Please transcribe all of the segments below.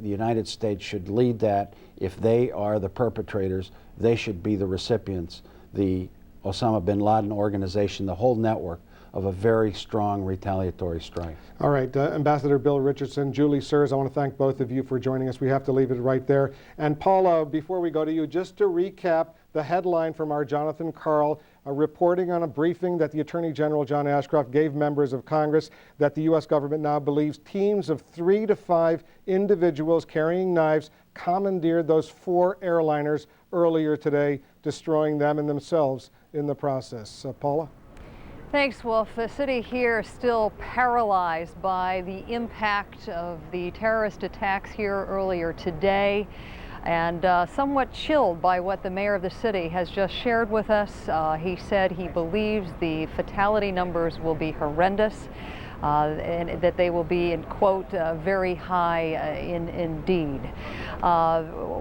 the United States should lead that. If they are the perpetrators, they should be the recipients, the Osama bin Laden organization, the whole network of a very strong retaliatory strike. All right, Ambassador Bill Richardson, Julie Sears, I want to thank both of you for joining us. We have to leave it right there. And Paula, before we go to you, just to recap the headline from our Jonathan Karl, reporting on a briefing that the Attorney General John Ashcroft gave members of Congress that the U.S. government now believes teams of 3 to 5 individuals carrying knives commandeered those 4 airliners earlier today, destroying them and themselves in the process. Paula? Thanks, Wolf. The city here is still paralyzed by the impact of the terrorist attacks here earlier today, and somewhat chilled by what the mayor of the city has just shared with us. He said he believes the fatality numbers will be horrendous, and that they will be, in quote, very high indeed.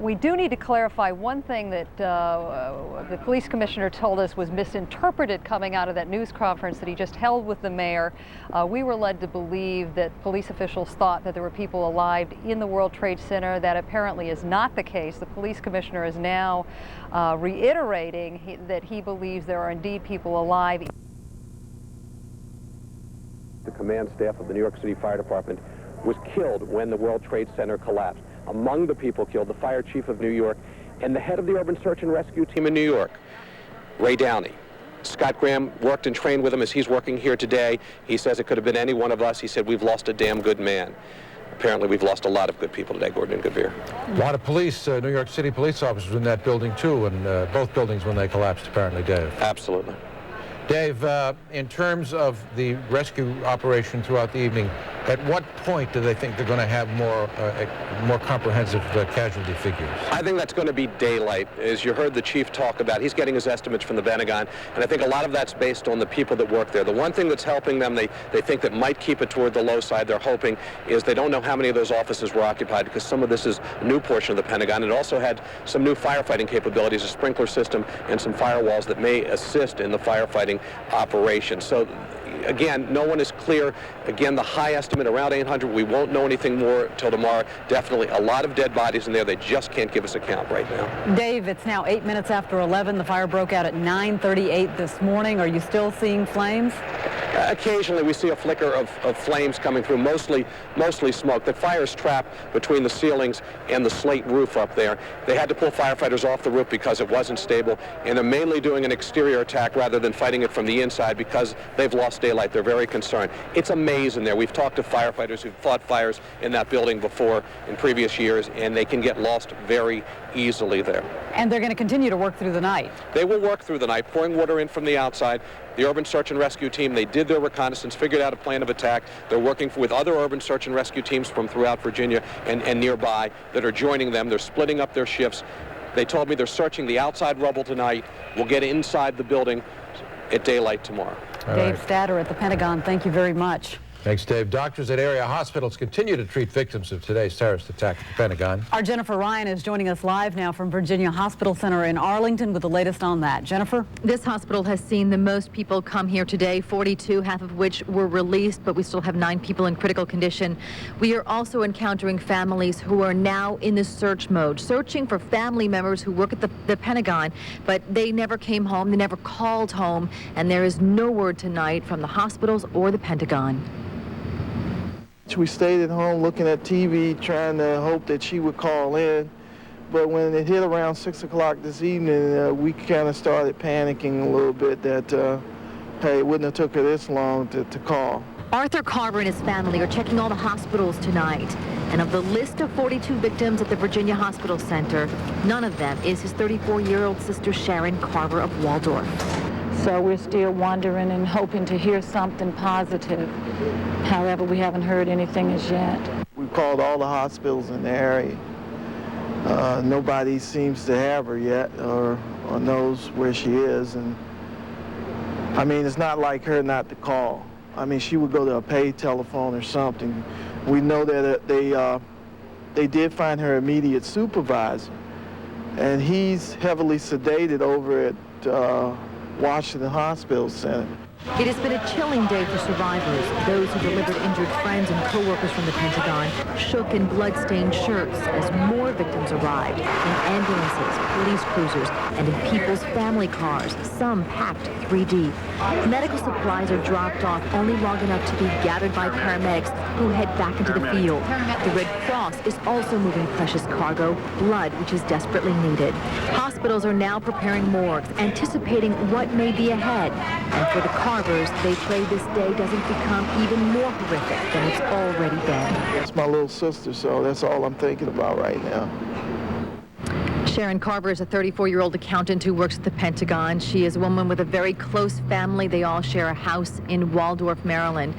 We do need to clarify one thing that the police commissioner told us was misinterpreted coming out of that news conference that he just held with the mayor. We were led to believe that police officials thought that there were people alive in the World Trade Center. That apparently is not the case. The police commissioner is now reiterating that he believes there are indeed people alive. The command staff of the New York City Fire Department was killed when the World Trade Center collapsed. Among the people killed, the fire chief of New York and the head of the urban search and rescue team in New York, Ray Downey. Scott Graham worked and trained with him as he's working here today. He says it could have been any one of us. He said, we've lost a damn good man. Apparently, we've lost a lot of good people today, Gordon and Gavir. A lot of police, New York City police officers in that building, too, and both buildings when they collapsed, apparently, Dave. Absolutely. Dave, in terms of the rescue operation throughout the evening, at what point do they think they're going to have more comprehensive casualty figures? I think that's going to be daylight. As you heard the chief talk about, he's getting his estimates from the Pentagon, and I think a lot of that's based on the people that work there. The one thing that's helping them, they think that might keep it toward the low side, they're hoping, is they don't know how many of those offices were occupied, because some of this is a new portion of the Pentagon. It also had some new firefighting capabilities, a sprinkler system, and some firewalls that may assist in the firefighting operation. So again, no one is clear. Again, the high estimate around 800. We won't know anything more till tomorrow. Definitely a lot of dead bodies in there. They just can't give us a count right now. Dave, it's now 8 minutes after 11. The fire broke out at 9:38 this morning. Are you still seeing flames? Occasionally we see a flicker of flames coming through, mostly smoke. The fire's trapped between the ceilings and the slate roof up there. They had to pull firefighters off the roof because it wasn't stable, and they're mainly doing an exterior attack rather than fighting it from the inside because they've lost daylight. They're very concerned. It's a maze in there. We've talked to firefighters who've fought fires in that building before in previous years, and they can get lost very easily there. And they're going to continue to work through the night. They will work through the night, pouring water in from the outside. The urban search and rescue team, they did their reconnaissance, figured out a plan of attack. They're working with other urban search and rescue teams from throughout Virginia and nearby that are joining them. They're splitting up their shifts. They told me they're searching the outside rubble tonight. We'll get inside the building at daylight tomorrow. Dave Statter at the Pentagon, thank you very much. Thanks, Dave. Doctors at area hospitals continue to treat victims of today's terrorist attack at the Pentagon. Our Jennifer Ryan is joining us live now from Virginia Hospital Center in Arlington with the latest on that. Jennifer? This hospital has seen the most people come here today, 42, half of which were released, but we still have 9 people in critical condition. We are also encountering families who are now in the search mode, searching for family members who work at the Pentagon, but they never came home, they never called home, and there is no word tonight from the hospitals or the Pentagon. We stayed at home looking at TV, trying to hope that she would call in. But when it hit around 6 o'clock this evening, we kind of started panicking a little bit that, hey, it wouldn't have took her this long to call. Arthur Carver and his family are checking all the hospitals tonight. And of the list of 42 victims at the Virginia Hospital Center, none of them is his 34-year-old sister Sharon Carver of Waldorf. So we're still wondering and hoping to hear something positive. However, we haven't heard anything as yet. We've called all the hospitals in the area. Nobody seems to have her yet or knows where she is. And I mean, it's not like her not to call. I mean, she would go to a paid telephone or something. We know that they did find her immediate supervisor, and he's heavily sedated over at Washington Hospital Center. It has been a chilling day for survivors. Those who delivered injured friends and co-workers from the Pentagon shook in blood-stained shirts as more victims arrived in ambulances, police cruisers, and in people's family cars, some packed 3 deep. Medical supplies are dropped off only long enough to be gathered by paramedics who head back into the field. The Red Cross is also moving precious cargo, blood, which is desperately needed. Hospitals are now preparing morgues, anticipating what may be ahead. And for the Carvers, they pray this day doesn't become even more horrific than it's already been. That's my little sister, so that's all I'm thinking about right now. Sharon Carver is a 34-year-old accountant who works at the Pentagon. She is a woman with a very close family. They all share a house in Waldorf, Maryland.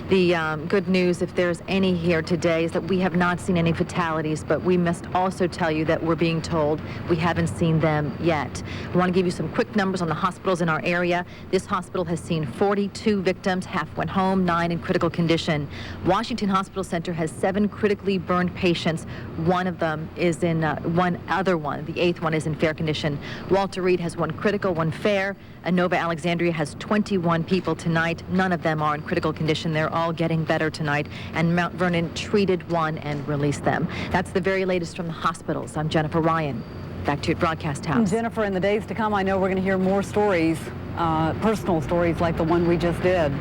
The good news, if there's any here today, is that we have not seen any fatalities, but we must also tell you that we're being told we haven't seen them yet. I want to give you some quick numbers on the hospitals in our area. This hospital has seen 42 victims, half went home, 9 in critical condition. Washington Hospital Center has 7 critically burned patients. One of them is in, the 8th one is in fair condition. Walter Reed has 1 critical, 1 fair. Nova Alexandria has 21 people tonight. None of them are in critical condition. They're all getting better tonight. And Mount Vernon treated 1 and released them. That's the very latest from the hospitals. I'm Jennifer Ryan. Back to your broadcast house. Jennifer, in the days to come, I know we're going to hear more stories, personal stories like the one we just did.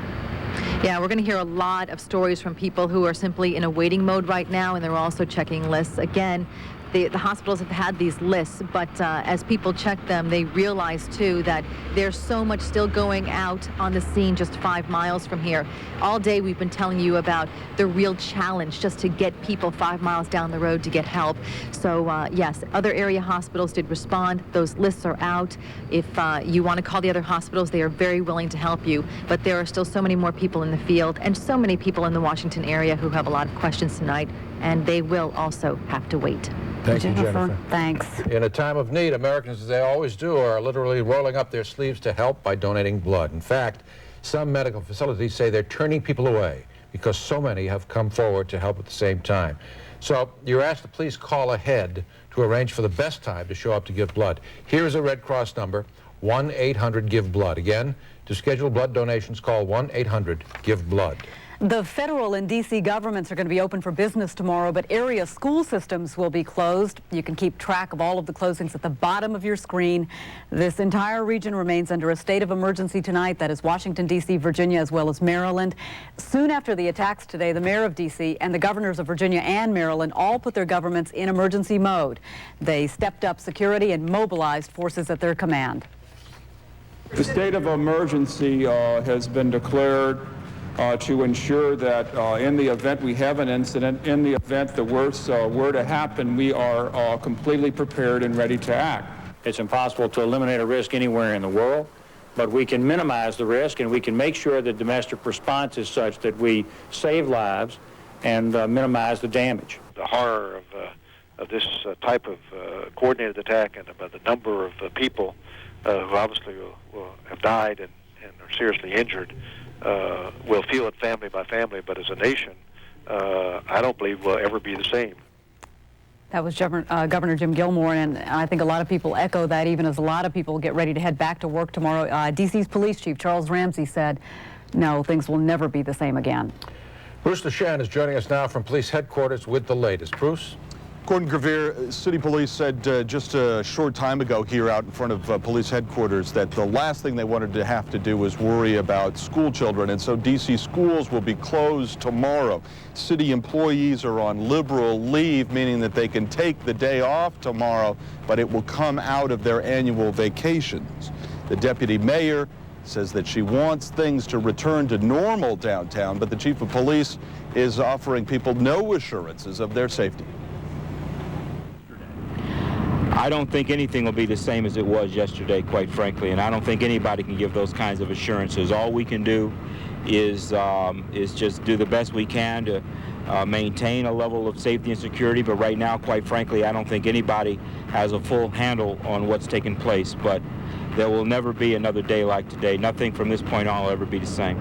Yeah, we're going to hear a lot of stories from people who are simply in a waiting mode right now, and they're also checking lists. Again, the hospitals have had these lists, but as people check them, they realize, too, that there's so much still going out on the scene just 5 miles from here. All day we've been telling you about the real challenge just to get people 5 miles down the road to get help. So, yes, other area hospitals did respond. Those lists are out. If you want to call the other hospitals, they are very willing to help you. But there are still so many more people in the field and so many people in the Washington area who have a lot of questions tonight, and they will also have to wait. Thank you, Jennifer. Thanks. In a time of need, Americans, as they always do, are literally rolling up their sleeves to help by donating blood. In fact, some medical facilities say they're turning people away because so many have come forward to help at the same time. So you're asked to please call ahead to arrange for the best time to show up to give blood. Here's a Red Cross number, 1-800-GIVE-BLOOD. Again, to schedule blood donations, call 1-800-GIVE-BLOOD. The federal and D.C. governments are going to be open for business tomorrow, but area school systems will be closed. You can keep track of all of the closings at the bottom of your screen. This entire region remains under a state of emergency tonight. That is Washington, D.C., Virginia, as well as Maryland. Soon after the attacks today, the mayor of D.C. and the governors of Virginia and Maryland all put their governments in emergency mode. They stepped up security and mobilized forces at their command. The state of emergency has been declared to ensure that in the event we have an incident, in the event the worst were to happen, we are completely prepared and ready to act. It's impossible to eliminate a risk anywhere in the world, but we can minimize the risk and we can make sure that domestic response is such that we save lives and minimize the damage. The horror of this type of coordinated attack and about the number of people who obviously will have died and are seriously injured we'll feel it family by family, but as a nation, I don't believe we'll ever be the same. That was Governor Jim Gilmore, and I think a lot of people echo that, even as a lot of people get ready to head back to work tomorrow. D.C.'s police chief, Charles Ramsey, said, no, things will never be the same again. Bruce LeShan is joining us now from police headquarters with the latest. Bruce? Gordon Gravier, city police said just a short time ago here out in front of police headquarters that the last thing they wanted to have to do was worry about school children, and so D.C. schools will be closed tomorrow. City employees are on liberal leave, meaning that they can take the day off tomorrow, but it will come out of their annual vacations. The deputy mayor says that she wants things to return to normal downtown, but the chief of police is offering people no assurances of their safety. I don't think anything will be the same as it was yesterday, quite frankly, and I don't think anybody can give those kinds of assurances. All we can do is just do the best we can to maintain a level of safety and security, but right now, quite frankly, I don't think anybody has a full handle on what's taking place, but there will never be another day like today. Nothing from this point on will ever be the same.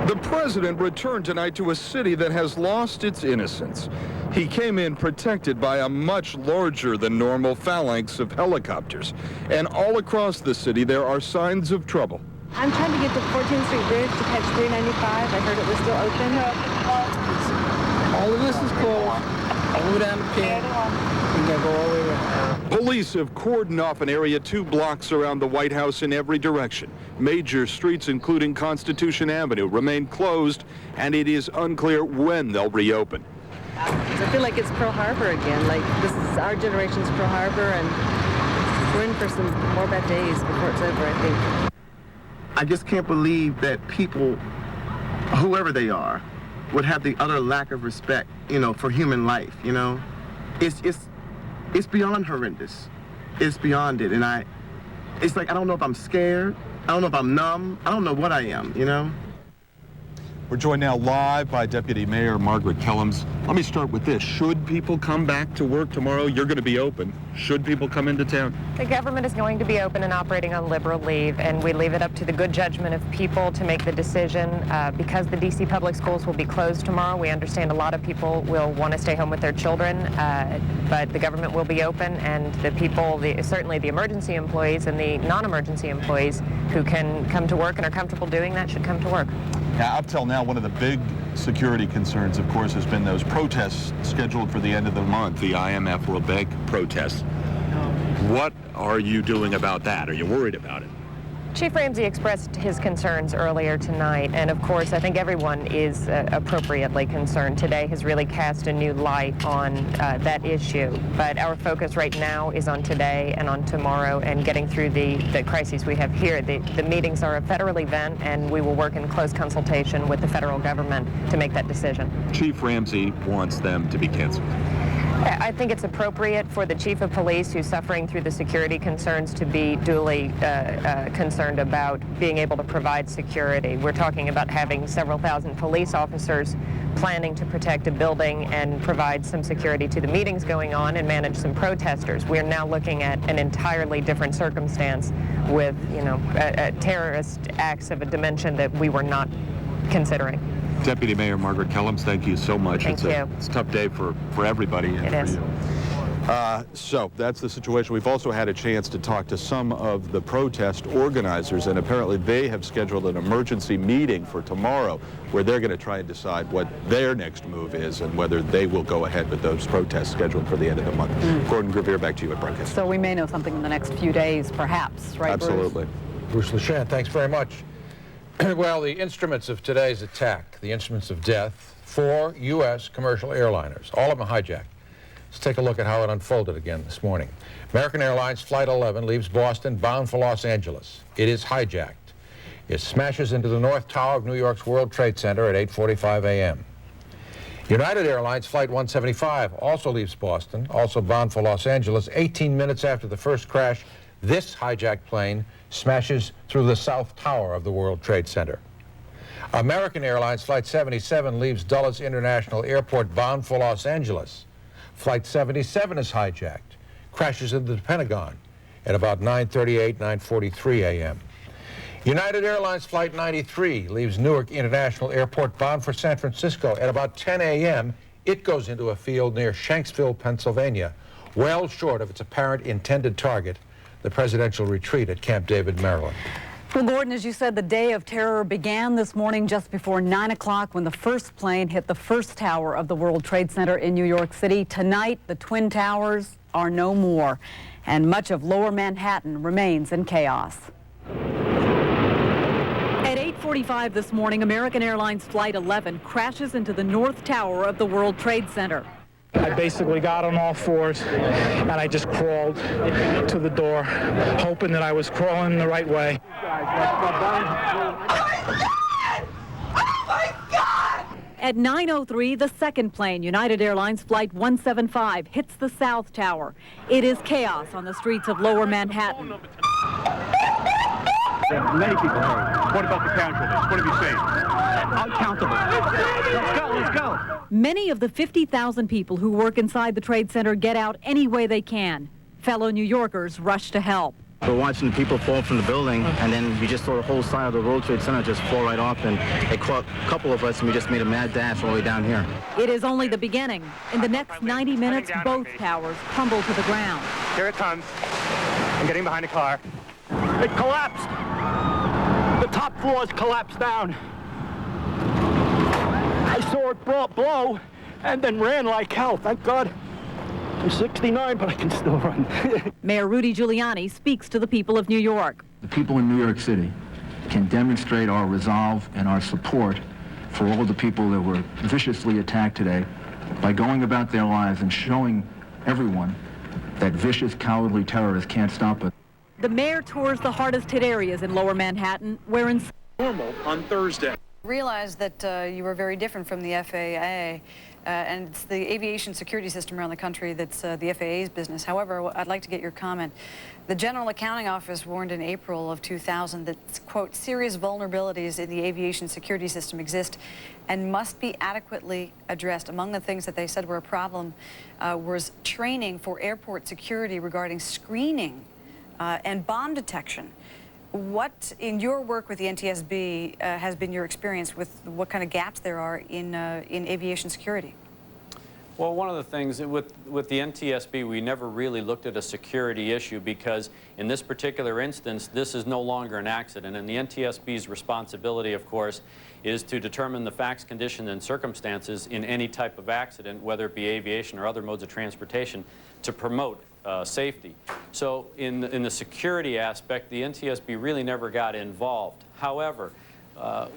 The The president returned tonight to a city that has lost its innocence. He came in protected by a much larger than normal phalanx of helicopters. And all across the city, there are signs of trouble. I'm trying to get to 14th Street Bridge to catch 395. I heard it was still open. All of this is closed. All the way down to Penn. We gotta go all the way around. Police have cordoned off an area 2 blocks around the White House in every direction. Major streets, including Constitution Avenue, remain closed, and it is unclear when they'll reopen. I feel like it's Pearl Harbor again. Like, this is our generation's Pearl Harbor, and we're in for some more bad days before it's over, I think. I just can't believe that people, whoever they are, would have the utter lack of respect, you know, for human life, you know? It's beyond horrendous. It's beyond it, and it's like I don't know if I'm scared, I don't know if I'm numb, I don't know what I am, you know? We're joined now live by Deputy Mayor Margaret Kellums. Let me start with this. Should people come back to work tomorrow? You're going to be open. Should people come into town? The government is going to be open and operating on liberal leave, and we leave it up to the good judgment of people to make the decision. Because the D.C. public schools will be closed tomorrow, we understand a lot of people will want to stay home with their children, but the government will be open, and the people, certainly the emergency employees and the non-emergency employees who can come to work and are comfortable doing that should come to work. Now, up till now, one of the big security concerns, of course, has been those protests scheduled for the end of the month, the IMF World Bank protests. What are you doing about that? Are you worried about it? Chief Ramsey expressed his concerns earlier tonight, and of course I think everyone is appropriately concerned. Today has really cast a new light on that issue, but our focus right now is on today and on tomorrow and getting through the crises we have here. The meetings are a federal event, and we will work in close consultation with the federal government to make that decision. Chief Ramsey wants them to be canceled. I think it's appropriate for the chief of police who's suffering through the security concerns to be duly concerned about being able to provide security. We're talking about having several thousand police officers planning to protect a building and provide some security to the meetings going on and manage some protesters. We're now looking at an entirely different circumstance with, you know, terrorist acts of a dimension that we were not considering. Deputy Mayor Margaret Kellums, thank you so much. Thank you. It's a tough day for everybody. It is. So that's the situation. We've also had a chance to talk to some of the protest organizers, and apparently they have scheduled an emergency meeting for tomorrow where they're going to try and decide what their next move is and whether they will go ahead with those protests scheduled for the end of the month. Gordon Gravier, back to you at broadcast. So we may know something in the next few days, perhaps, right, Absolutely. Bruce Leshan, thanks very much. Well, the instruments of today's attack, the instruments of death, 4 U.S. commercial airliners, all of them hijacked. Let's take a look at how it unfolded again this morning. American Airlines Flight 11 leaves Boston bound for Los Angeles. It is hijacked. It smashes into the North Tower of New York's World Trade Center at 8:45 a.m. United Airlines Flight 175 also leaves Boston, also bound for Los Angeles. 18 minutes after the first crash, this hijacked plane smashes through the South Tower of the World Trade Center. American Airlines Flight 77 leaves Dulles International Airport bound for Los Angeles. Flight 77 is hijacked, crashes into the Pentagon at about 9:38, 9:43 a.m. United Airlines Flight 93 leaves Newark International Airport bound for San Francisco at about 10 a.m. It goes into a field near Shanksville, Pennsylvania, well short of its apparent intended target, the presidential retreat at Camp David, Maryland. Well, Gordon, as you said, the day of terror began this morning just before 9 o'clock when the first plane hit the first tower of the World Trade Center in New York City. Tonight, the Twin Towers are no more, and much of lower Manhattan remains in chaos. At 8:45 this morning, American Airlines Flight 11 crashes into the North Tower of the World Trade Center. I basically got on all fours and I just crawled to the door, hoping that I was crawling the right way. At 9:03, the second plane, United Airlines Flight 175, hits the South Tower. It is chaos on the streets of lower Manhattan. Many people hurt. What about the casualties? What have you seen? Uncountable. Let's go. Many of the 50,000 people who work inside the Trade Center get out any way they can. Fellow New Yorkers rush to help. We're watching the people fall from the building, and then we just saw the whole side of the World Trade Center just fall right off, and it caught a couple of us, and we just made a mad dash all the way down here. It is only the beginning. In the next 90 minutes, both towers crumble to the ground. Here it comes. I'm getting behind a car. It collapsed. The top floors collapsed down. I saw it blow and then ran like hell. Thank God. I'm 69, but I can still run. Mayor Rudy Giuliani speaks to the people of New York. The people in New York City can demonstrate our resolve and our support for all the people that were viciously attacked today by going about their lives and showing everyone that vicious, cowardly terrorists can't stop us. The mayor tours the hardest hit areas in Lower Manhattan, where in normal on Thursday. Realized that you were very different from the FAA, and it's the aviation security system around the country that's the FAA's business. However, I'd like to get your comment. The General Accounting Office warned in April of 2000 that, quote, serious vulnerabilities in the aviation security system exist and must be adequately addressed. Among the things that they said were a problem was training for airport security regarding screening and bomb detection. What, in your work with the NTSB, has been your experience with what kind of gaps there are in aviation security? Well, one of the things with the NTSB, we never really looked at a security issue because in this particular instance, this is no longer an accident. And the NTSB's responsibility, of course, is to determine the facts, conditions, and circumstances in any type of accident, whether it be aviation or other modes of transportation, to promote safety. So in the security aspect, the NTSB really never got involved. However,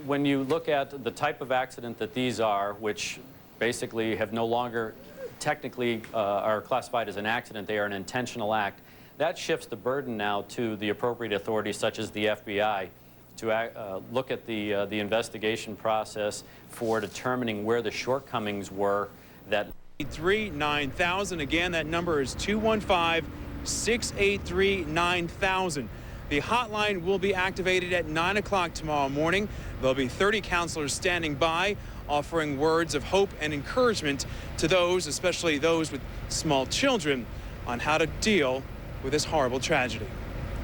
when you look at the type of accident that these are, which basically have no longer technically are classified as an accident, they are an intentional act, that shifts the burden now to the appropriate authorities such as the FBI to look at the investigation process for determining where the shortcomings were that 9000. Again, that number is 215-683-9000. The hotline will be activated at 9 o'clock tomorrow morning. There'll be 30 counselors standing by, offering words of hope and encouragement to those, especially those with small children, on how to deal with this horrible tragedy.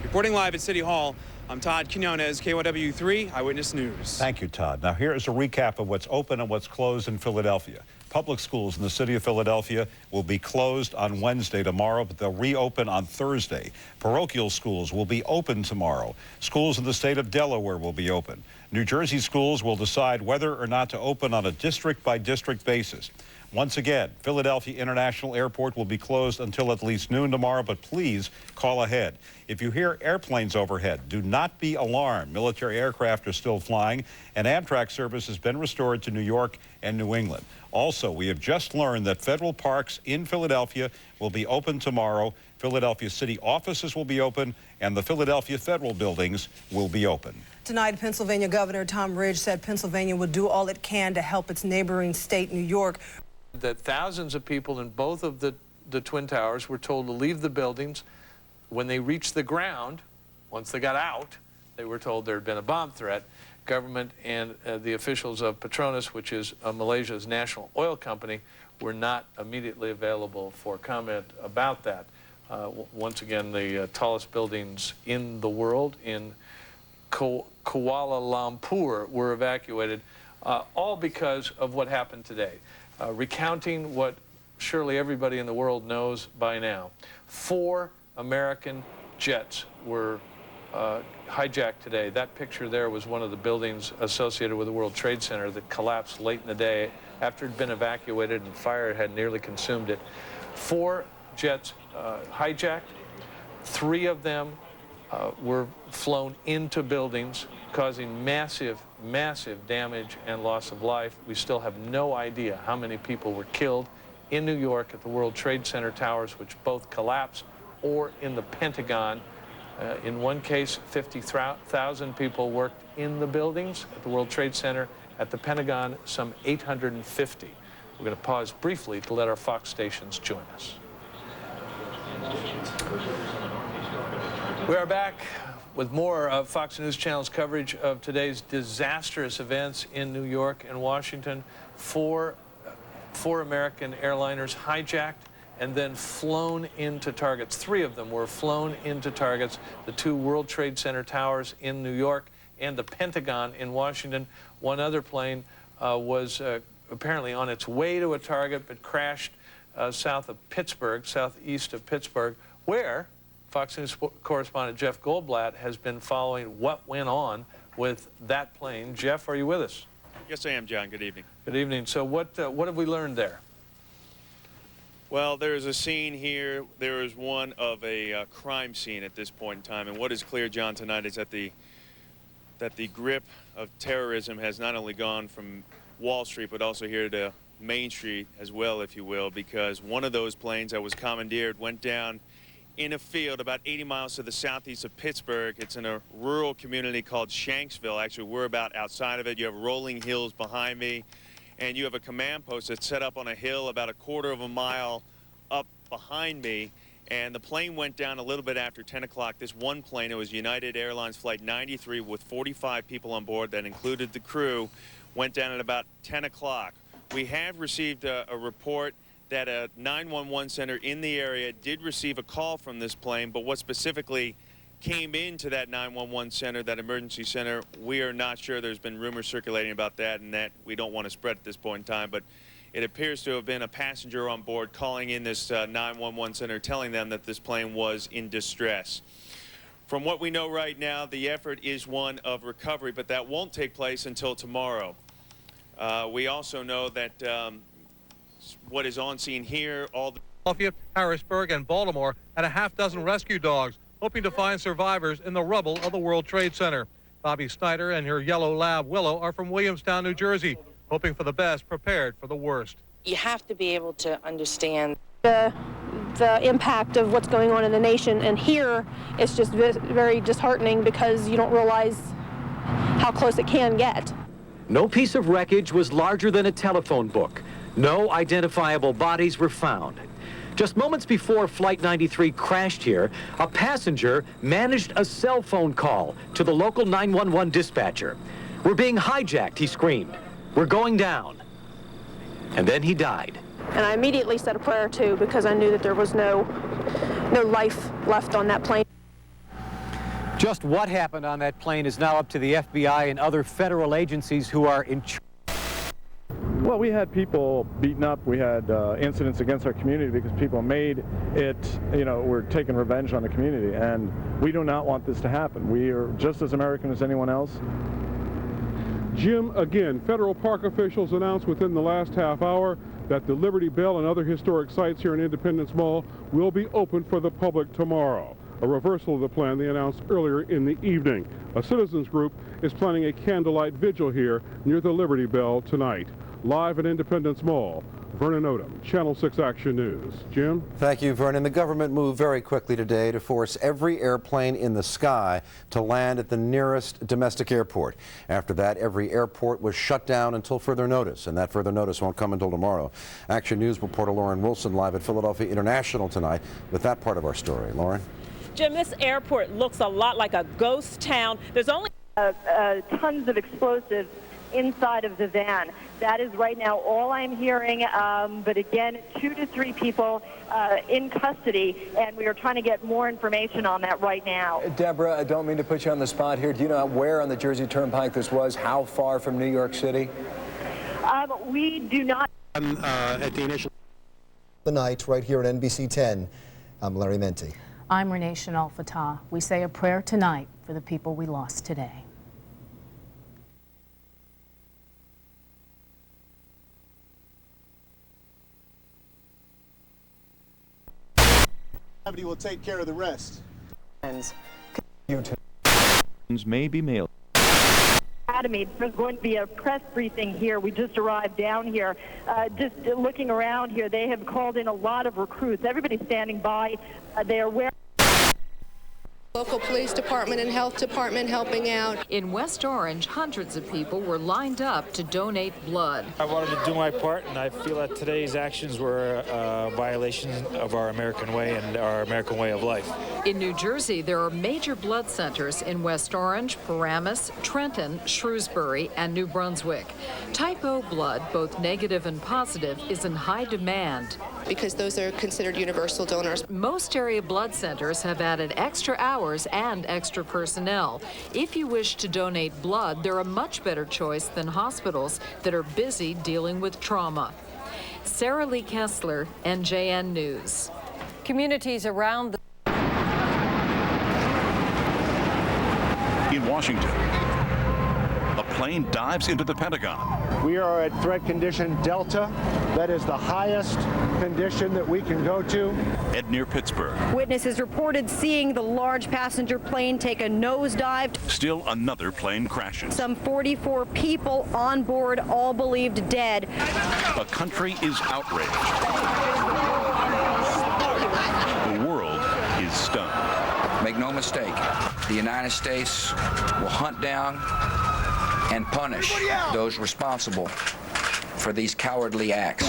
Reporting live at City Hall, I'm Todd Quinones, KYW3 Eyewitness News. Thank you, Todd. Now here is a recap of what's open and what's closed in Philadelphia. Public schools in the city of Philadelphia will be closed on Wednesday tomorrow, but they'll reopen on Thursday. Parochial schools will be open tomorrow. Schools in the state of Delaware will be open. New Jersey schools will decide whether or not to open on a district-by-district basis. Once again, Philadelphia International Airport will be closed until at least noon tomorrow, but please call ahead. If you hear airplanes overhead, do not be alarmed. Military aircraft are still flying, and Amtrak service has been restored to New York and New England. Also, we have just learned that federal parks in Philadelphia will be open tomorrow. Philadelphia city offices will be open, and the Philadelphia federal buildings will be open. Tonight, Pennsylvania Governor Tom Ridge said Pennsylvania will do all it can to help its neighboring state, New York. That thousands of people in both of the Twin Towers were told to leave the buildings. When they reached the ground, once they got out, they were told there had been a bomb threat. Government and the officials of Petronas, which is Malaysia's national oil company, were not immediately available for comment about that. Once again, the tallest buildings in the world in Kuala Lumpur were evacuated, all because of what happened today. Recounting what surely everybody in the world knows by now. 4 American jets were hijacked today. That picture there was one of the buildings associated with the World Trade Center that collapsed late in the day after it had been evacuated and fire had nearly consumed it. 4 jets hijacked. 3 of them were flown into buildings, causing massive damage and loss of life. We still have no idea how many people were killed in New York at the World Trade Center towers, which both collapsed, or in the Pentagon. In one case, 50,000 people worked in the buildings at the World Trade Center. At the Pentagon, some 850. We're going to pause briefly to let our Fox stations join us. We are back with more of Fox News Channel's coverage of today's disastrous events in New York and Washington. 4 American airliners hijacked and then flown into targets. 3 of them were flown into targets, the 2 World Trade Center towers in New York and the Pentagon in Washington. One other plane was apparently on its way to a target but crashed south of Pittsburgh, southeast of Pittsburgh, where Fox News correspondent Jeff Goldblatt has been following what went on with that plane. Jeff, are you with us? Yes, I am, John. Good evening. Good evening. So what have we learned there? Well, there is a scene here. There is one of a crime scene at this point in time. And what is clear, John, tonight is that the grip of terrorism has not only gone from Wall Street, but also here to Main Street as well, if you will, because one of those planes that was commandeered went down in a field about 80 miles to the southeast of Pittsburgh. It's in a rural community called Shanksville. Actually, we're about outside of it. You have rolling hills behind me, and you have a command post that's set up on a hill about a quarter of a mile up behind me. And the plane went down a little bit after 10 o'clock. This one plane, it was United Airlines Flight 93 with 45 people on board that included the crew, went down at about 10 o'clock. We have received a report that a 911 center in the area did receive a call from this plane, but what specifically came into that 911 center, that emergency center, we are not sure. There's been rumors circulating about that, and that we don't want to spread at this point in time, but it appears to have been a passenger on board calling in this 911 center, telling them that this plane was in distress. From what we know right now, the effort is one of recovery, but that won't take place until tomorrow. We also know that what is on scene here, all the Philadelphia, Harrisburg, and Baltimore had a half-dozen rescue dogs hoping to find survivors in the rubble of the World Trade Center. Bobby Snyder and her yellow lab, Willow, are from Williamstown, New Jersey, hoping for the best, prepared for the worst. You have to be able to understand the impact of what's going on in the nation, and here it's just very disheartening because you don't realize how close it can get. No piece of wreckage was larger than a telephone book. No identifiable bodies were found. Just moments before Flight 93 crashed here, a passenger managed a cell phone call to the local 911 dispatcher. "We're being hijacked," he screamed. "We're going down." And then he died. And I immediately said a prayer too, because I knew that there was no life left on that plane. Just what happened on that plane is now up to the FBI and other federal agencies who are in charge. Well, we had people beaten up. We had incidents against our community because people made it, we're taking revenge on the community, and we do not want this to happen. We are just as American as anyone else. Jim, again, federal park officials announced within the last half hour that the Liberty Bell and other historic sites here in Independence Mall will be open for the public tomorrow. A reversal of the plan they announced earlier in the evening. A citizens group is planning a candlelight vigil here near the Liberty Bell tonight. Live at Independence Mall, Vernon Odom, Channel 6 Action News. Jim? Thank you, Vernon. The government moved very quickly today to force every airplane in the sky to land at the nearest domestic airport. After that, every airport was shut down until further notice, and that further notice won't come until tomorrow. Action News reporter Lauren Wilson live at Philadelphia International tonight with that part of our story. Lauren? Jim, this airport looks a lot like a ghost town. There's only tons of explosives inside of the van. That is right now all I'm hearing, but again, 2 to 3 people in custody, and we are trying to get more information on that right now. Deborah, I don't mean to put you on the spot here. Do you know where on the Jersey Turnpike this was? How far from New York City? We do not. At the initial night right here at NBC 10. I'm Larry Menti. I'm Renee Chanel Fatah. We say a prayer tonight for the people we lost today. Gravity will take care of the rest. May be mailed. Academy. There's going to be a press briefing here. We just arrived down here. Just looking around here, they have called in a lot of recruits. Everybody's standing by. They are wearing. Local police department and health department helping out. In West Orange, hundreds of people were lined up to donate blood. I wanted to do my part, and I feel that today's actions were a violation of our American way and our American way of life. In New Jersey, there are major blood centers in West Orange, Paramus, Trenton, Shrewsbury, and New Brunswick. Type O blood, both negative and positive, is in high demand. because those are considered universal donors. Most area blood centers have added extra hours and extra personnel. If you wish to donate blood, they're a much better choice than hospitals that are busy dealing with trauma. Sarah Lee Kessler, NJN News. Communities around the In Washington, a plane dives into the Pentagon. We are at threat condition Delta. That is the highest condition that we can go to. And near Pittsburgh. Witnesses reported seeing the large passenger plane take a nosedive. Still another plane crashes. Some 44 people on board, all believed dead. A country is outraged. The world is stunned. Make no mistake, the United States will hunt down and punish those responsible for these cowardly acts.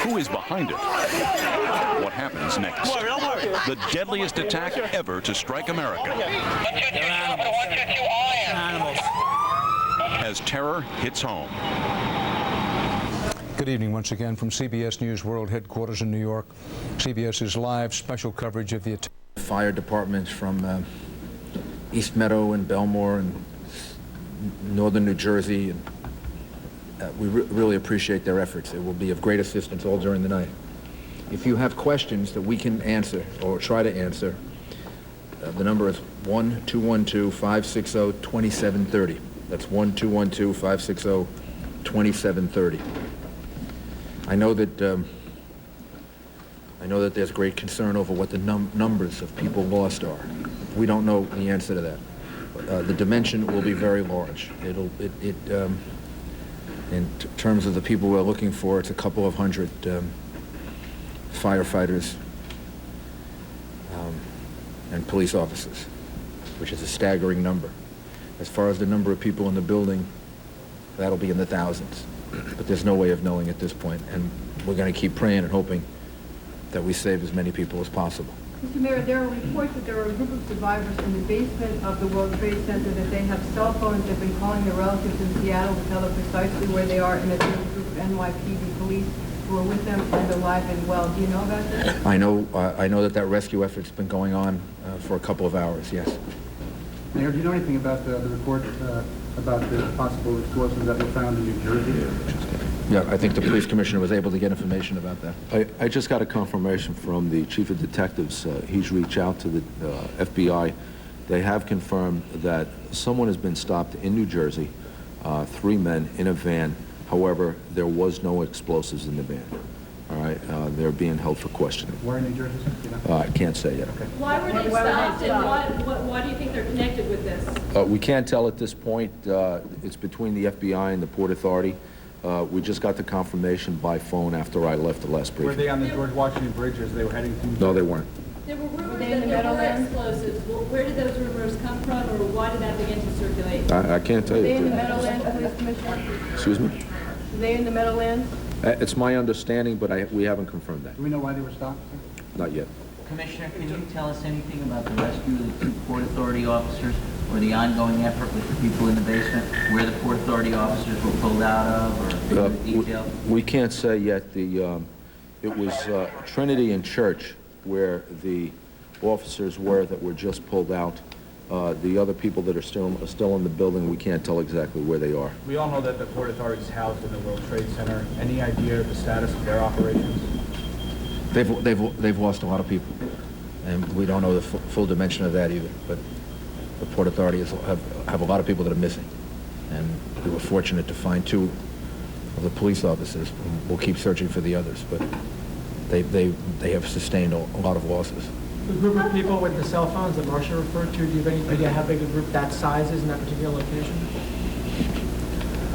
Who is behind it? What happens next? The deadliest attack ever to strike America. As terror hits home. Good evening once again from CBS News World Headquarters in New York. CBS's live special coverage of the attack. Fire departments from East Meadow and Belmore and northern New Jersey. And we really appreciate their efforts. It will be of great assistance all during the night. If you have questions that we can answer or try to answer, the number is 1-212-560-2730. That's 1-212-560-2730. I know that there's great concern over what the numbers of people lost are. We don't know the answer to that. The dimension will be very large. In terms of the people we're looking for, it's a couple of hundred firefighters and police officers, which is a staggering number. As far as the number of people in the building, that'll be in the thousands. But there's no way of knowing at this point, and we're going to keep praying and hoping that we save as many people as possible. Mr. Mayor, there are reports that there are a group of survivors in the basement of the World Trade Center, that they have cell phones, they've been calling their relatives in Seattle to tell them precisely where they are, and that there's a group of NYPD police who are with them and alive and well. Do you know about this? I know that rescue effort's been going on for a couple of hours, yes. Mayor, do you know anything about the report about the possible explosives that were found in New Jersey? Yeah, I think the police commissioner was able to get information about that. I just got a confirmation from the chief of detectives. He's reached out to the FBI. They have confirmed that someone has been stopped in New Jersey, 3 men in a van. However, there was no explosives in the van. All right, they're being held for questioning. Where in New Jersey? I can't say yet. Okay. Why were they stopped, and why do you think they're connected with this? We can't tell at this point. It's between the FBI and the Port Authority. We just got the confirmation by phone after I left the last briefing. Were they on the George Washington Bridge as they were heading to New Jersey? No, they weren't. There were rumors that there were explosives. Well, where did those rumors come from, or why did that begin to circulate? I can't tell you. Are they in the Meadowlands, Police Commissioner? Excuse me? Are they in the Meadowlands? It's my understanding, but we haven't confirmed that. Do we know why they were stopped? Not yet. Commissioner, can you tell us anything about the rescue of the 2 Port Authority officers or the ongoing effort with the people in the basement, where the Port Authority officers were pulled out of, or detail? We can't say yet. It was Trinity and Church where the officers were that were just pulled out. The other people that are still in the building, we can't tell exactly where they are. We all know that the Port Authority is housed in the World Trade Center. Any idea of the status of their operations? They've lost a lot of people, and we don't know the full dimension of that either. But the Port Authority have a lot of people that are missing, and we were fortunate to find 2 of the police officers. We'll keep searching for the others, but they have sustained a lot of losses. The group of people with the cell phones that Marcia referred to, do you have any idea how big a group that size is in that particular location?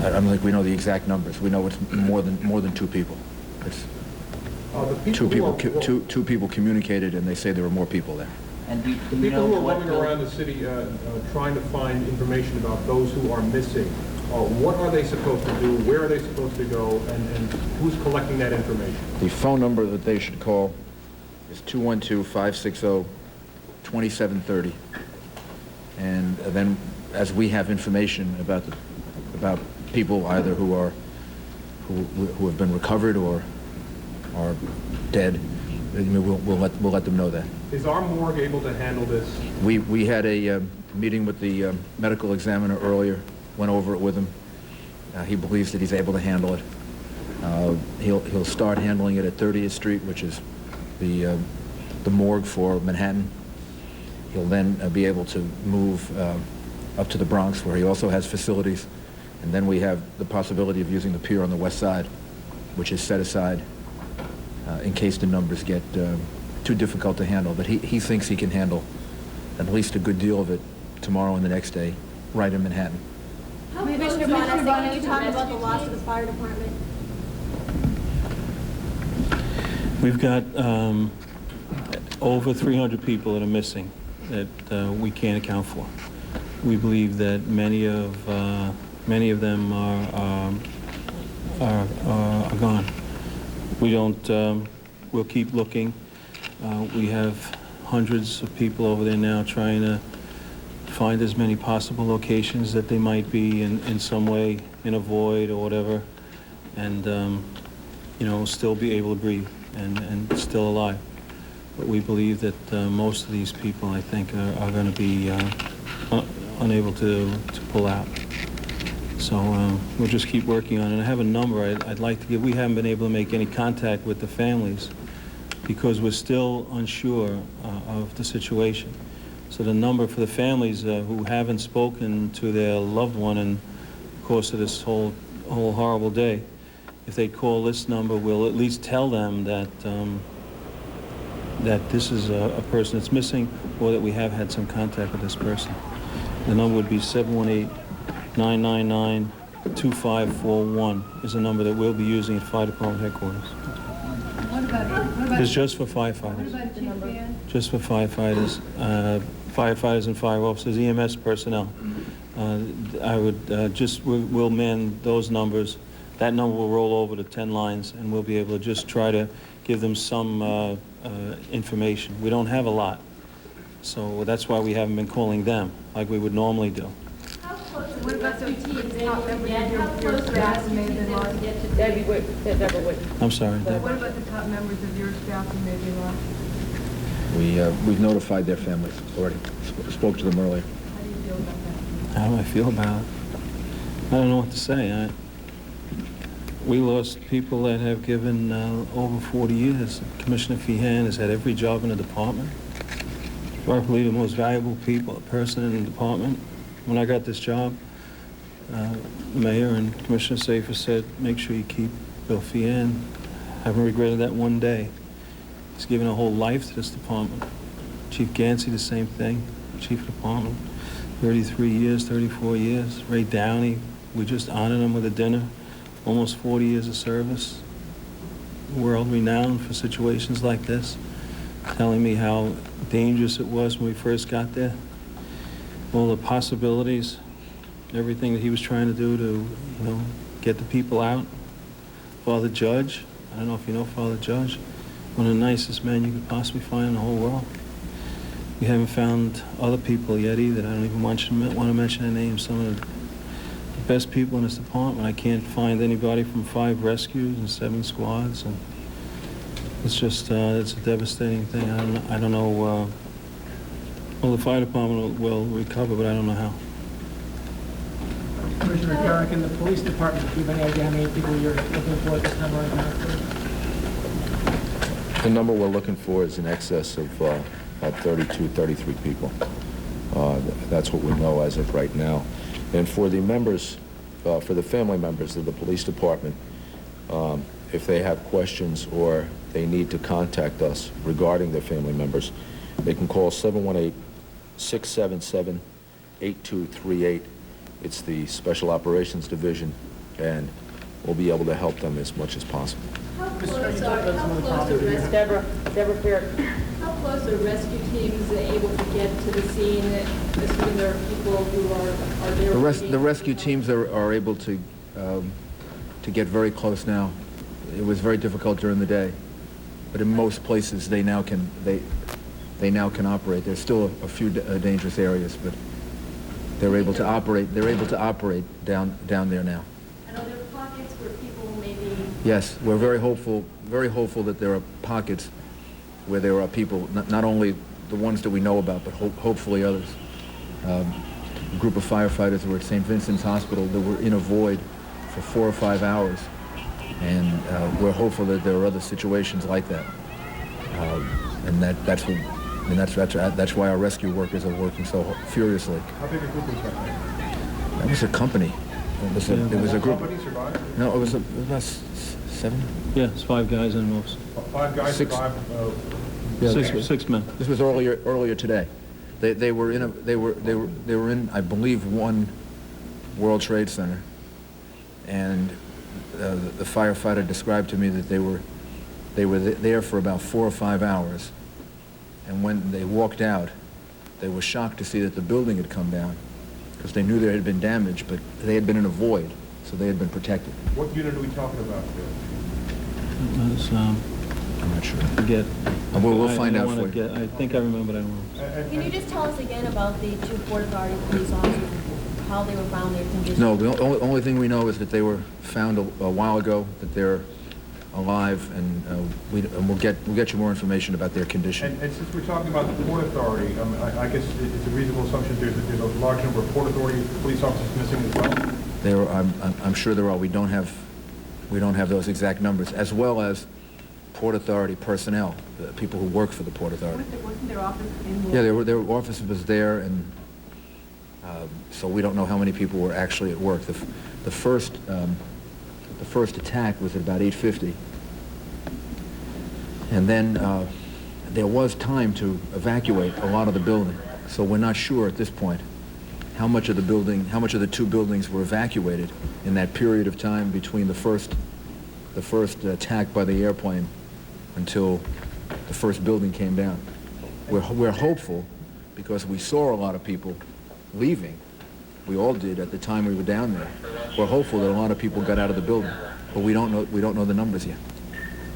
I don't think we know the exact numbers. We know it's more than 2 people. It's two people communicated, and they say there were more people there. And the people who are roaming around the city trying to find information about those who are missing, what are they supposed to do? Where are they supposed to go? And who's collecting that information? The phone number that they should call is 212-560-2730. And then, as we have information about people either who have been recovered or are dead, we'll let them know that. Is our morgue able to handle this? We had a meeting with the medical examiner earlier, went over it with him. He believes that he's able to handle it. He'll start handling it at 30th Street, which is the morgue for Manhattan. He'll then be able to move up to the Bronx, where he also has facilities. And then we have the possibility of using the pier on the west side, which is set aside in case the numbers get too difficult to handle. But he thinks he can handle at least a good deal of it tomorrow and the next day, right in Manhattan. Commissioner Bonner, can you talk about the loss of the fire department? We've got over 300 people that are missing that we can't account for. We believe that many of them are gone. We don't. We'll keep looking. We have hundreds of people over there now trying to find as many possible locations that they might be in some way in a void or whatever, and you know, still be able to breathe and still alive. But we believe that most of these people, I think, are going to be unable to pull out. So we'll just keep working on it. I have a number I'd like to give. We haven't been able to make any contact with the families because we're still unsure of the situation. So the number for the families who haven't spoken to their loved one in the course of this whole horrible day, if they call this number, we'll at least tell them that that this is a person that's missing, or that we have had some contact with this person. The number would be 718-999-2541 is a number that we'll be using at Fire Department headquarters. What about It's just for firefighters. What about Chief Van? Just for firefighters, firefighters and fire officers, EMS personnel. I would we'll man those numbers. That number will roll over to 10 lines, and we'll be able to just try to give them some information. We don't have a lot, so that's why we haven't been calling them like we would normally do. What about the top members of your staff who may have been lost? Debbie Wood. I'm sorry, Deb. What about the top members of your staff who may be lost? We've notified their families already. Spoke to them earlier. How do you feel about that? How do I feel about it? I don't know what to say. We lost people that have given over 40 years. Commissioner Feehan has had every job in the department. Probably the most valuable person in the department. When I got this job, the mayor and Commissioner Safer said, make sure you keep Bill Feehan. Haven't regretted that one day. He's given a whole life to this department. Chief Gansey, the same thing. Chief of Department, 33 years, 34 years. Ray Downey, we just honored him with a dinner. Almost 40 years of service. World renowned for situations like this. Telling me how dangerous it was when we first got there. All the possibilities, everything that he was trying to do to, get the people out. Father Judge, I don't know if you know Father Judge, one of the nicest men you could possibly find in the whole world. We haven't found other people yet either. I don't even want to mention their names. Some of the best people in this department. I can't find anybody from 5 rescues and 7 squads, and it's just it's a devastating thing. I don't know. Well, the fire department will recover, but I don't know how. Commissioner Garrick, in the police department, do you have any idea how many people you're looking for at this time right now? The number we're looking for is in excess of about 32, 33 people. That's what we know as of right now. And for the members, for the family members of the police department, if they have questions or they need to contact us regarding their family members, they can call 718-677-8238. It's the Special Operations Division, and we'll be able to help them as much as possible. How close are rescue teams able to get to the scene, assuming there are people who are there? The rescue teams are able to get very close now. It was very difficult during the day, but in most places they now can operate. There's still a few dangerous areas, but they're able to operate. They're able to operate down there now. And are there pockets where people may be Yes, we're very hopeful that there are pockets where there are people, not only the ones that we know about, but hopefully others. A group of firefighters were at St. Vincent's Hospital that were in a void for 4 or 5 hours, and we're hopeful that there are other situations like that. And that's why our rescue workers are working so furiously. How big a group was that? That was a company. It was a group. Company survived? No, it was about 7. Yeah, it's 5 guys and an officer. 5 guys 6. survived. Yeah, 6 men. This was earlier today. They were in I believe one World Trade Center, and the firefighter described to me that they were there for about 4 or 5 hours, and when they walked out, they were shocked to see that the building had come down, because they knew there had been damage, but they had been in a void, so they had been protected. What unit are we talking about I'm not sure. Forget. We'll find out for you. I think I remember that one. Can you just tell us again about the 2 Port Authority police officers, how they were found, their condition? No, the only thing we know is that they were found a while ago, that they're alive, and we'll get you more information about their condition. And since we're talking about the Port Authority, I guess it's a reasonable assumption there's a large number of Port Authority police officers missing as well? I'm sure there are. We don't have those exact numbers, as well as Port Authority personnel, the people who work for the Port Authority. Wasn't their office in? Yeah, their office was there, and so we don't know how many people were actually at work. The first attack was at about 8:50, and then there was time to evacuate a lot of the building. So we're not sure at this point how much of the 2 buildings were evacuated in that period of time between the first attack by the airplane until the first building came down. We're hopeful, because we saw a lot of people leaving. We all did at the time we were down there. We're hopeful that a lot of people got out of the building, but we don't know the numbers yet.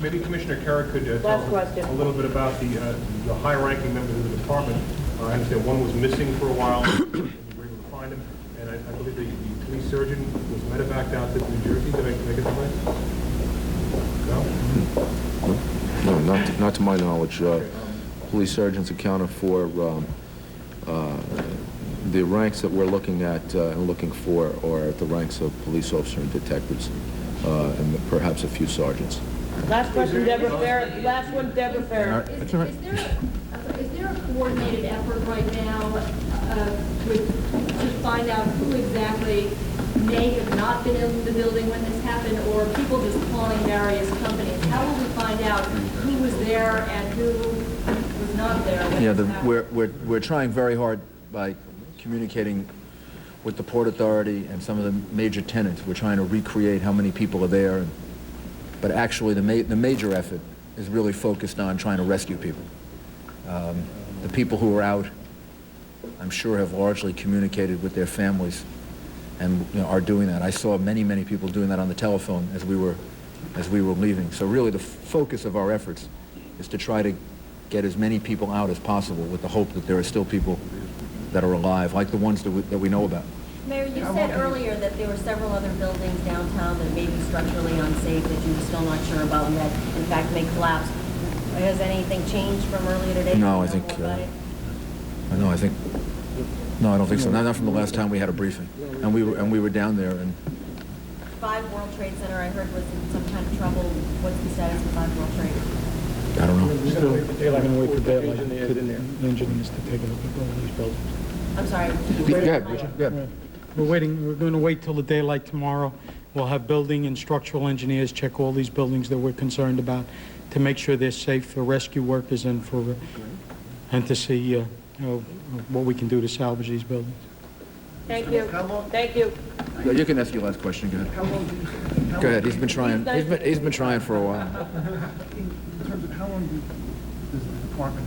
Maybe Commissioner Carrick could tell us a little bit about the high-ranking members of the department. I understand one was missing for a while. We were able to find him, and I believe the police surgeon was medevaced out to New Jersey. Did I get that right? No? No, not to my knowledge. Police surgeons accounted for the ranks that we're looking at and looking for are at the ranks of police officer and detectives, and perhaps a few sergeants. Last question, Deborah Fair. Last one, Deborah Fair. Is there a coordinated effort right now to find out who exactly may have not been in the building when this happened, or people just calling various companies? How will we find out who was there and who was not there when this happened? We're trying very hard by communicating with the Port Authority and some of the major tenants. We're trying to recreate how many people are there, but actually the major effort is really focused on trying to rescue people. The people who are out, I'm sure, have largely communicated with their families and are doing that. I saw many people doing that on the telephone as we were leaving. So really the focus of our efforts is to try to get as many people out as possible, with the hope that there are still people that are alive, like the ones that we know about. Mayor, you said earlier that there were several other buildings downtown that may be structurally unsafe that you were still not sure about and that in fact may collapse. Has anything changed from earlier today? No, I don't think so. Not from the last time we had a briefing, and we were down there. And 5 World Trade Center, I heard, was in some kind of trouble. What's the status of 5 World Trade? I don't know. We're going to wait for daylight. The engineers to take a look at all these buildings. I'm sorry. Yeah. We're going to wait till the daylight tomorrow. We'll have building and structural engineers check all these buildings that we're concerned about to make sure they're safe for rescue workers and to see what we can do to salvage these buildings. Thank you. Thank you. Yeah, you can ask your last question. Go ahead. How long do you, Go ahead. He's been trying. He's been trying for a while. in terms of how long does the department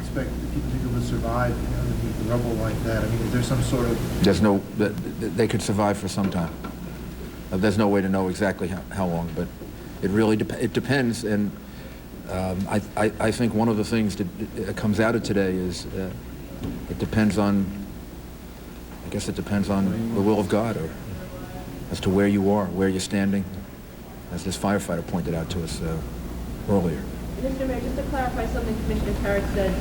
expect the people to survive underneath the rubble like that? I mean, is there some sort of... There's no... They could survive for some time. There's no way to know exactly how long, but it really depends. And I think one of the things that comes out of today is it depends on... I guess it depends on the will of God, or as to where you are, where you're standing, as this firefighter pointed out to us earlier. Mr. Mayor, just to clarify something Commissioner Carrick said,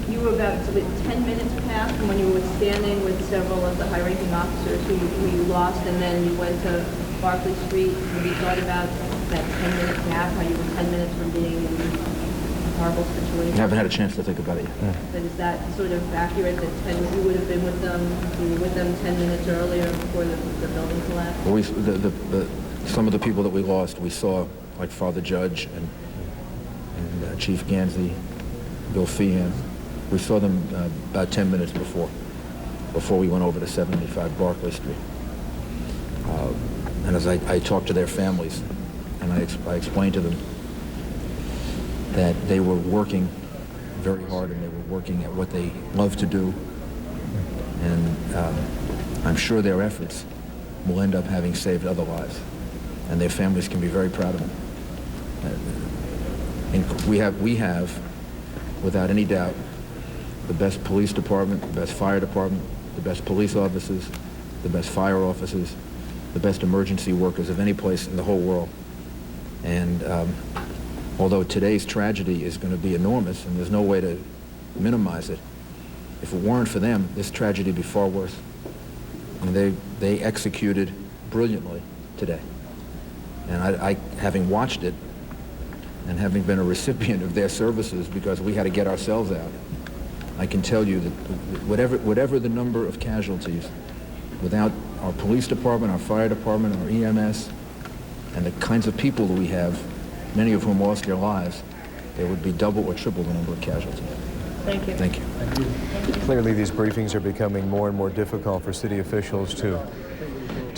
you were about 10 minutes past from when you were standing with several of the high-ranking officers who you lost, and then you went to Barclay Street. Have you thought about that 10-minute gap, how you were 10 minutes from being in a horrible situation? I haven't had a chance to think about it yet. But is that sort of accurate, that you would have been with them, you were with them 10 minutes earlier before the building collapsed? Well, some of the people that we lost, we saw, like Father Judge and Chief Gansey, Bill Feehan. We saw them about 10 minutes before we went over to 75 Barclay Street. And as I talked to their families, and I explained to them that they were working very hard and they were working at what they love to do. And I'm sure their efforts will end up having saved other lives. And their families can be very proud of them. And we have, without any doubt, the best police department, the best fire department, the best police officers, the best fire officers, the best emergency workers of any place in the whole world. And although today's tragedy is going to be enormous and there's no way to minimize it, if it weren't for them, this tragedy would be far worse. And they executed brilliantly today. And I having watched it and having been a recipient of their services because we had to get ourselves out, I can tell you that whatever the number of casualties, without our police department, our fire department, our EMS, and the kinds of people that we have, many of whom lost their lives, there would be double or triple the number of casualties. Thank you. Thank you. Clearly, these briefings are becoming more and more difficult for city officials to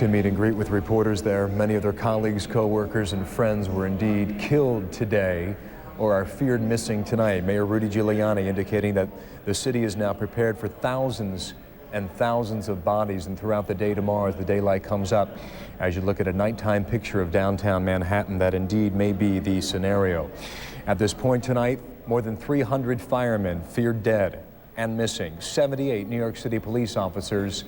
meet and greet with reporters there. Many of their colleagues, co-workers, and friends were indeed killed today or are feared missing tonight. Mayor Rudy Giuliani indicating that the city is now prepared for thousands and thousands of bodies, and throughout the day tomorrow as the daylight comes up, as you look at a nighttime picture of downtown Manhattan, that indeed may be the scenario. At this point tonight, more than 300 firemen feared dead and missing. 78 New York City police officers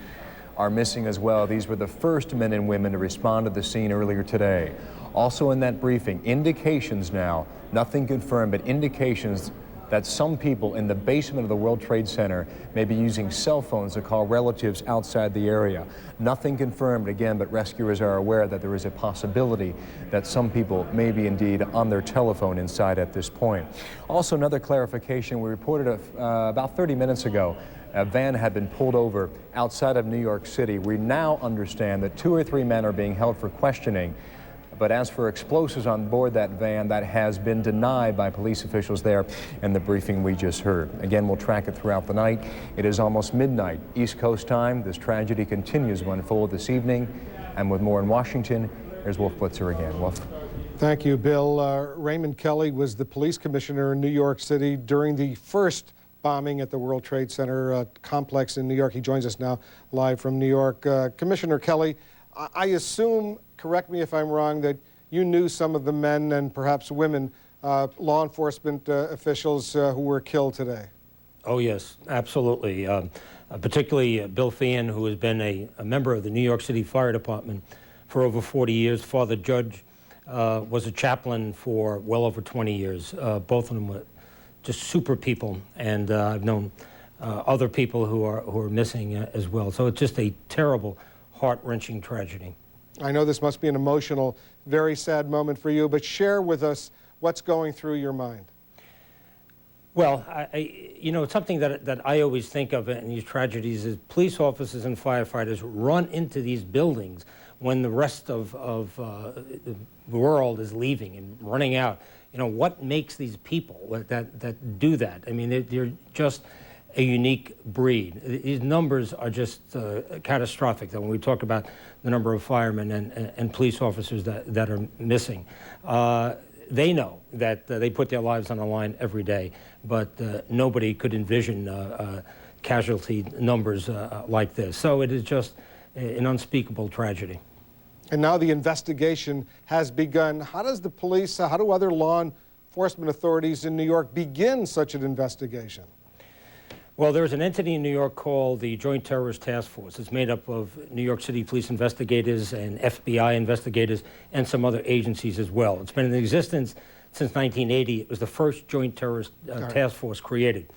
are missing as well. These were the first men and women to respond to the scene earlier today. Also in that briefing, indications now, nothing confirmed, but indications that some people in the basement of the World Trade Center may be using cell phones to call relatives outside the area. Nothing confirmed again, but rescuers are aware that there is a possibility that some people may be indeed on their telephone inside at this point. Also, another clarification, we reported about 30 minutes ago, a van had been pulled over outside of New York City. We now understand that 2 or 3 men are being held for questioning. But as for explosives on board that van, that has been denied by police officials there in the briefing we just heard. Again, we'll track it throughout the night. It is almost midnight East Coast time. This tragedy continues to unfold this evening. And with more in Washington, here's Wolf Blitzer again. Wolf. Thank you, Bill. Raymond Kelly was the police commissioner in New York City during the first bombing at the World Trade Center complex in New York. He joins us now live from New York. Commissioner Kelly, I assume, correct me if I'm wrong, that you knew some of the men and perhaps women law enforcement officials who were killed today. Oh, yes, absolutely. Particularly Bill Feehan, who has been a member of the New York City Fire Department for over 40 years. Father Judge was a chaplain for well over 20 years. Both of them were just super people, and I've known other people who are missing as well. So it's just a terrible, heart-wrenching tragedy. I know this must be an emotional, very sad moment for you, but share with us what's going through your mind. Well, you know, it's something that I always think of in these tragedies is police officers and firefighters run into these buildings when the rest of the world is leaving and running out. You know, what makes these people that do that? I mean, they're just a unique breed. These numbers are just catastrophic. When we talk about the number of firemen and police officers that are missing, they know that they put their lives on the line every day, but nobody could envision casualty numbers like this. So it is just an unspeakable tragedy. And now the investigation has begun. How does the police, how do other law enforcement authorities in New York begin such an investigation? Well, there's an entity in New York called the Joint Terrorist Task Force. It's made up of New York City police investigators and FBI investigators and some other agencies as well. It's been in existence since 1980. It was the first Joint Terrorist Task Force created.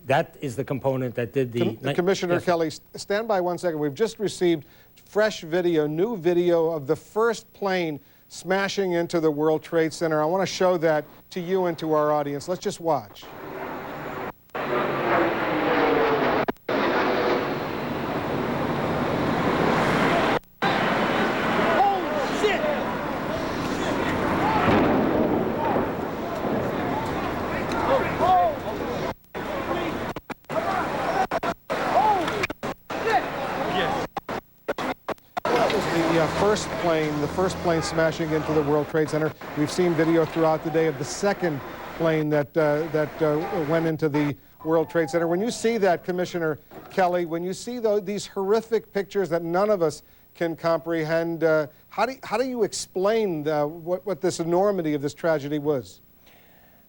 That is the component that did the... Commissioner Kelly, stand by 1 second. We've just received fresh video, new video of the first plane smashing into the World Trade Center. I want to show that to you and to our audience. Let's just watch. The first plane smashing into the World Trade Center. We've seen video throughout the day of the second plane that went into the World Trade Center. When you see that, Commissioner Kelly, when you see these horrific pictures that none of us can comprehend, how do you explain what this enormity of this tragedy was?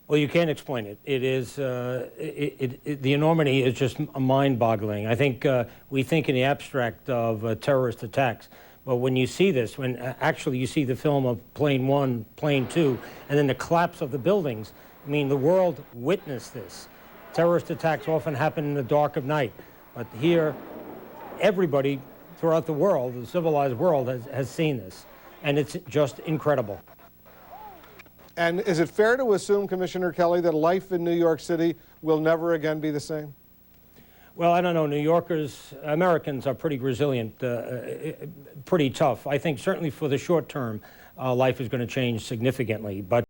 Well, you can't explain it. It is, the enormity is just mind-boggling. I think we think in the abstract of terrorist attacks. But when you see this, when actually you see the film of Plane 1, Plane 2, and then the collapse of the buildings, I mean, the world witnessed this. Terrorist attacks often happen in the dark of night. But here, everybody throughout the world, the civilized world, has seen this. And it's just incredible. And is it fair to assume, Commissioner Kelly, that life in New York City will never again be the same? Well, I don't know. New Yorkers, Americans are pretty resilient, pretty tough. I think certainly for the short term, life is going to change significantly. But